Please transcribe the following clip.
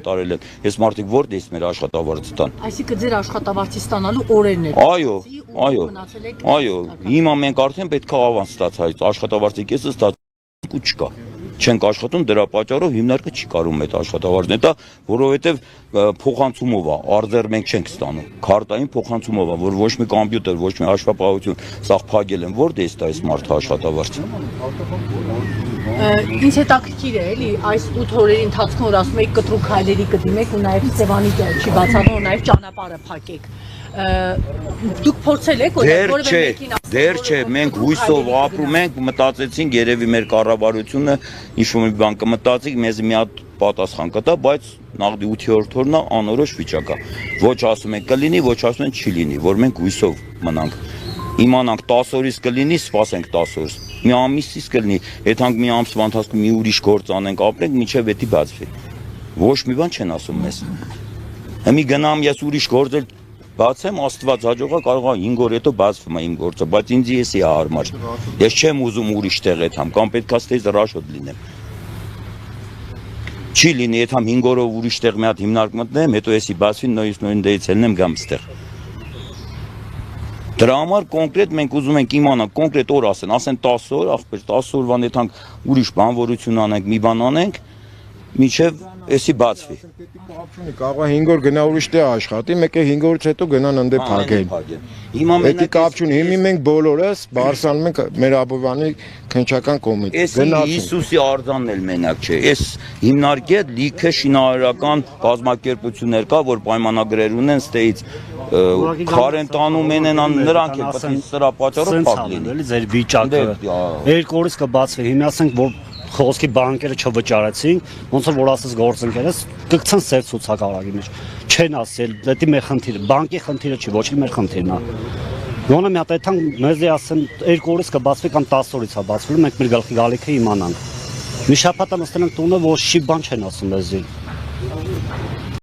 տարել են, ես մարդիկ որտե՞ց մեր աշխատավարձը տան։ Այսինքն ձեր աշխատավարձի ստանալու օրերն են։ Այո, հիմա մենք արդեն պետք է ավանս ստացած, աշխատավարձի կեսը ստացած ու չկա։ Չենք աշխատում, դրա պատճառով հիմնարկը չի կարում այդ աշխատավարձն, դա որովհետև փոխանցումով է, արձեր մենք չենք ստանում, քարտային փոխանցումով է, որ ոչ մի կոմպյուտեր, ոչ մի հաշվապահություն, սա փակել են, որտե՞ց է այս մարդը աշխատավարձը։ Ինչ հետաքրքիր է, էլի, այս 8 օրերի ընթացքում որ ասում եք կտրուկ քայլերի կդիմեք ու նաև Սևանի չի բացառում, նաև ճանապարհը փակեք։ Դուք փորձել եք որևէ մեկին դեռ չէ, մենք հույսով ապրում ենք, մտածեցինք երևի մեր կառավարությունը ինչ-որ մի բան կմտածի, մեզ մի հատ պատասխան կտա, բայց նաղդի 8-րդ օրն է անորոշ վիճակ է։ Ոչ ասում են կլինի, ոչ ասում են չի լինի, որ մենք հույսով մնանք։ Իմանանք 10 օրից կլինի, սպասենք 10 օրից։ Մի ամիսից կլինի, եթե մի ամսվա ընթացքում մի ուրիշ գործ անենք, ապրենք, մինչև էդի բացվի։ Ոչ մի բան չեն ասում մեզ։ Հիմի գնամ ես ուրիշ գործ բացեմ, Աստված հաջողա կարող է 5 օր հետո բացվում է իմ գործը, բայց ինձ էսի է հարմար։ Ես չեմ ուզում ուրիշ տեղ եթամ, կամ պետք է ստեյս ռաշոտ լինեմ։ Չի լինի, եթե 5 օրով ուրիշ տեղ մի հատ հիմնարկ մտնեմ, հետո էսի բացվի նույն դեից ելնեմ գամ ստեղ։ Դրա համար կոնկրետ մենք ուզում ենք իմանալ, կոնկրետ օր ասեն 10 օր, ախպեր 10 օրվան եթե ուրիշ բանվորություն անենք, մի բան անենք, մինչև էսի բացվի։ Կարող է 5 օր գնա ուրիշ տեղ աշխատի, մեկը 5 օրից հետո գնան ընդե փակեն։ Էդի կապ չունի, հիմա մենք բոլորս բարձրանում ենք մեր Աբովյանի քննչական կոմիտե։ Էս Հիսուսի արձանն էլ մենակ չէ։ Էս հիմնարկի հետ լիքը շինարարական կազմակերպություններ կա, որ պայմանագրեր ունեն ստեից քարեն տանում են նրանք էլ պետք է սրա պատճառով փակ լինի։ Ձեր վիճակը 2 օրից կբացվի, հիմա ասենք որ խոսքի բանկերը չվճարեցին, ոնց որ ասես գործընկերս կգցեն սեր ցուցակարակի մեջ։ Չեն ասել, դա մեր խնդիրը, բանկի խնդիրը չի, ոչ էլ մեր խնդիրն է։ Ոնը մի հատ այդքան մեզ ասեն 2 օրից կբացվի կամ 10 օրից է բացվելու, մենք մեր գլխի գալիքը իմանանք։ Մի շաբաթ նստել ենք տունը, ոչ շի բան չեն ասում մեզ։